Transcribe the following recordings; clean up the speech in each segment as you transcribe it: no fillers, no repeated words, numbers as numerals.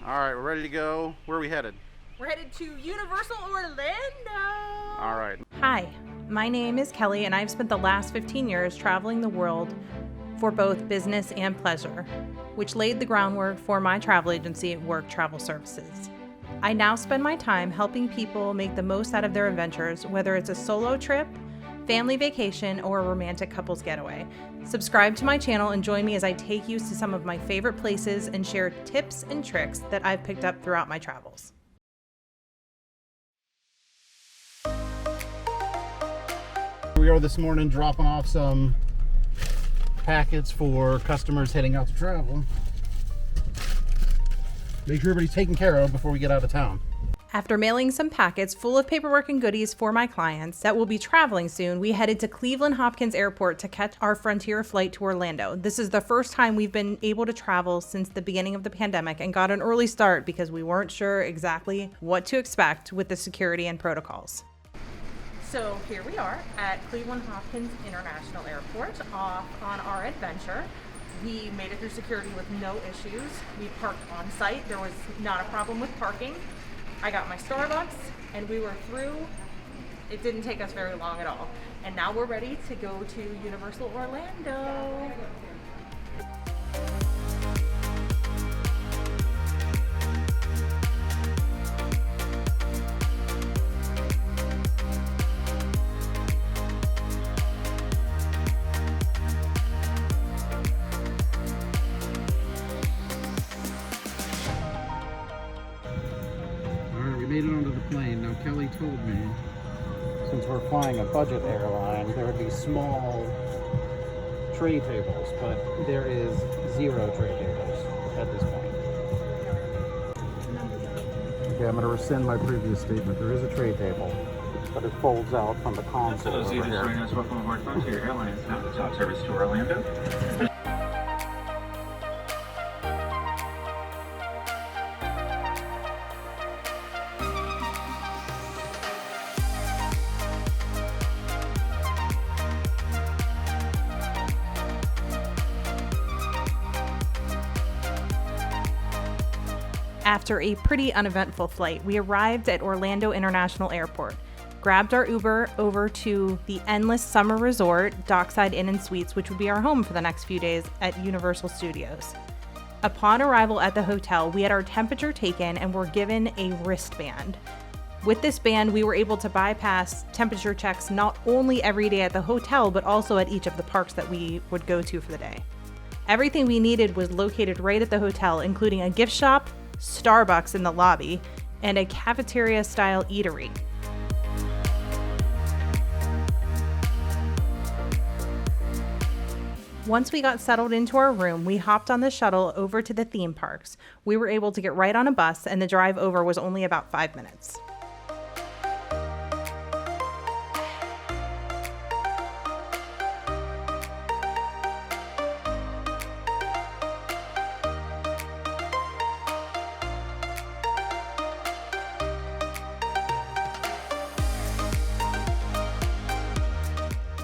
All right, we're ready to go. Where are we headed? We're headed to Universal Orlando. All right. Hi, my name is Kelly, and I've spent the last 15 years traveling the world for both business and pleasure, which laid the groundwork for my travel agency, Work Travel Services. I now spend my time helping people make the most out of their adventures, whether it's a solo trip, family vacation, or a romantic couples getaway. Subscribe to my channel and join me as I take you to some of my favorite places and share tips and tricks that I've picked up throughout my travels. We are this morning dropping off some packets for customers heading out to travel. Make sure everybody's taken care of before we get out of town. After mailing some packets full of paperwork and goodies for my clients that will be traveling soon, we headed to Cleveland Hopkins Airport to catch our Frontier flight to Orlando. This is the first time we've been able to travel since the beginning of the pandemic and got an early start because we weren't sure exactly what to expect with the security and protocols. So here we are at Cleveland Hopkins International Airport off on our adventure. We made it through security with no issues. We parked on site. There was not a problem with parking. I got my Starbucks and we were through. It didn't take us very long at all. And now we're ready to go to Universal Orlando. Made it onto the plane. Now Kelly told me, since we're flying a budget airline, there would be small tray tables, but there is 0 tray tables at this point. Okay, I'm going to rescind my previous statement. There is a tray table, but it folds out from the console over here. Welcome aboard Frontier Airlines, now the top service to Orlando. After a pretty uneventful flight, we arrived at Orlando International Airport, grabbed our Uber over to the Endless Summer Resort, Dockside Inn and Suites, which would be our home for the next few days at Universal Studios. Upon arrival at the hotel, we had our temperature taken and were given a wristband. With this band, we were able to bypass temperature checks not only every day at the hotel, but also at each of the parks that we would go to for the day. Everything we needed was located right at the hotel, including a gift shop, Starbucks in the lobby, and a cafeteria-style eatery. Once we got settled into our room, we hopped on the shuttle over to the theme parks. We were able to get right on a bus, and the drive over was only about 5 minutes.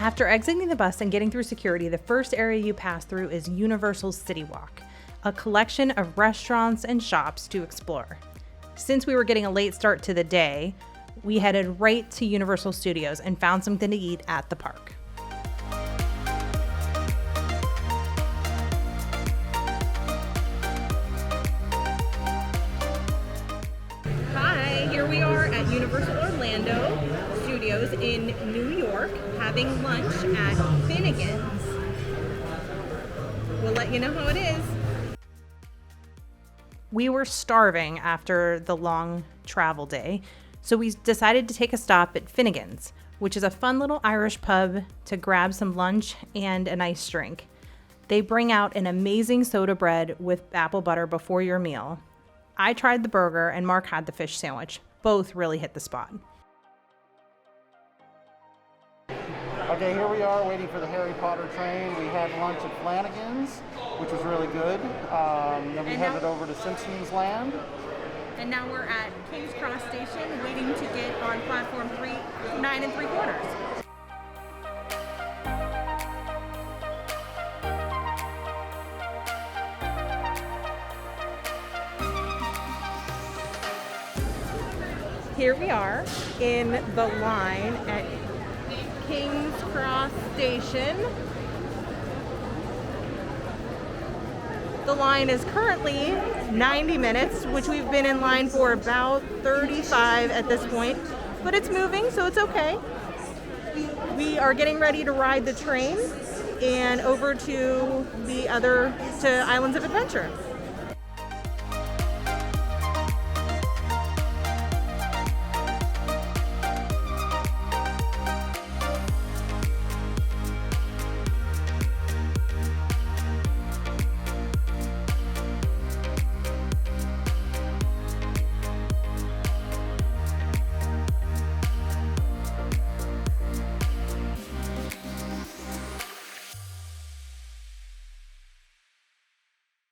After exiting the bus and getting through security, the first area you pass through is Universal's City Walk, a collection of restaurants and shops to explore. Since we were getting a late start to the day, we headed right to Universal Studios and found something to eat at the park. Hi, here we are at Universal Orlando Studios in New York, having lunch at Finnegan's. We'll let you know how it is. We were starving after the long travel day, so we decided to take a stop at Finnegan's, which is a fun little Irish pub to grab some lunch and a nice drink. They bring out an amazing soda bread with apple butter before your meal. I tried the burger and Mark had the fish sandwich. Both really hit the spot. Okay, here we are waiting for the Harry Potter train. We had lunch at Flanagan's, which was really good. Then we headed over to Simpsons Land. And now we're at King's Cross Station waiting to get on platform 9 3/4. Here we are in the line at King's Cross Station. The line is currently 90 minutes, which we've been in line for about 35 at this point, but it's moving, so it's okay. We are getting ready to ride the train and over to Islands of Adventure.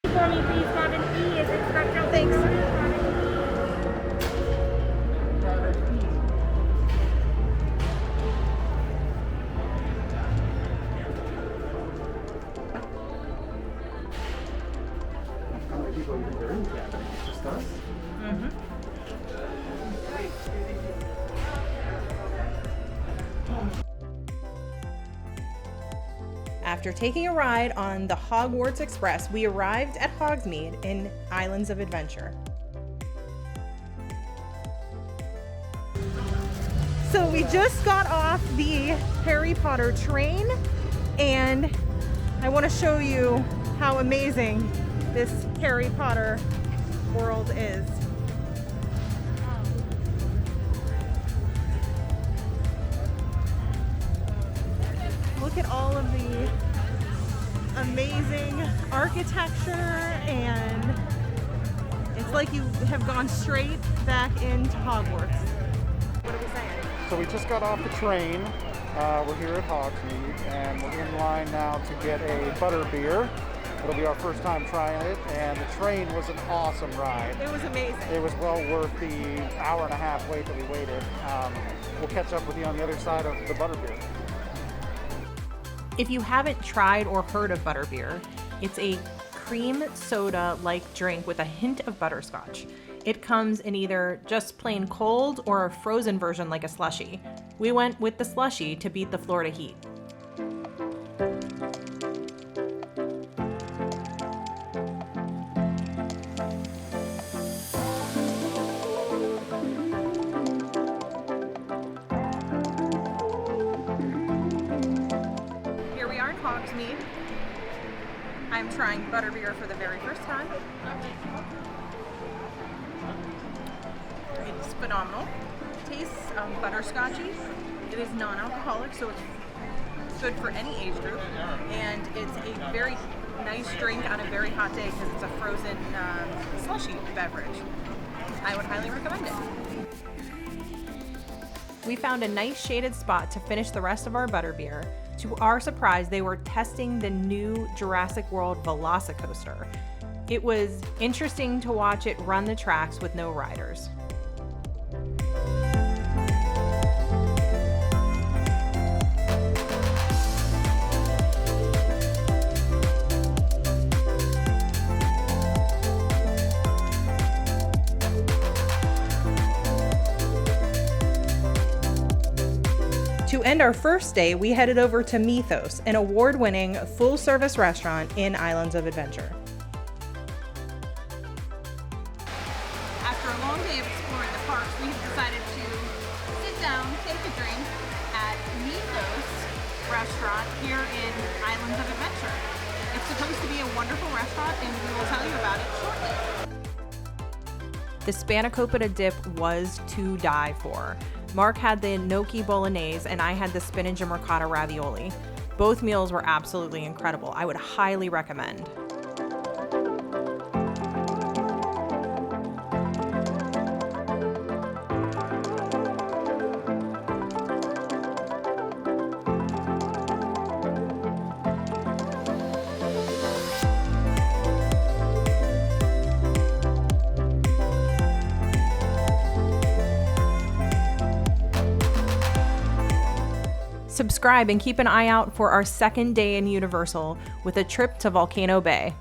For me, please, Robin E is instructional. Thanks. After taking a ride on the Hogwarts Express, we arrived at Hogsmeade in Islands of Adventure. So we just got off the Harry Potter train, and I want to show you how amazing this Harry Potter world is. Look at all of the amazing architecture, and it's like you have gone straight back into Hogwarts. What are we saying? So we just got off the train. We're here at Hogsmeade, and we're in line now to get a butterbeer. It'll be our first time trying it, and the train was an awesome ride. It was amazing. It was well worth the hour and a half wait that we waited. We'll catch up with you on the other side of the butterbeer. If you haven't tried or heard of butterbeer, it's a cream soda-like drink with a hint of butterscotch. It comes in either just plain cold or a frozen version like a slushie. We went with the slushie to beat the Florida heat. Here we are in Hogsmeade. I'm trying butterbeer for the very first time. It's phenomenal. Tastes butterscotchy. It is non-alcoholic, so it's good for any age group. And it's a very nice drink on a very hot day because it's a frozen slushy beverage. I would highly recommend it. We found a nice shaded spot to finish the rest of our butterbeer. To our surprise, they were testing the new Jurassic World Velocicoaster. It was interesting to watch it run the tracks with no riders. To end our first day, we headed over to Methos, an award-winning full-service restaurant in Islands of Adventure. After a long day of exploring the parks, we have decided to sit down, take a drink at Meadows Restaurant here in Islands of Adventure. It's supposed to be a wonderful restaurant, and we will tell you about it shortly. The spanakopita dip was to die for. Mark had the gnocchi bolognese and I had the spinach and ricotta ravioli. Both meals were absolutely incredible. I would highly recommend. Subscribe and keep an eye out for our second day in Universal with a trip to Volcano Bay.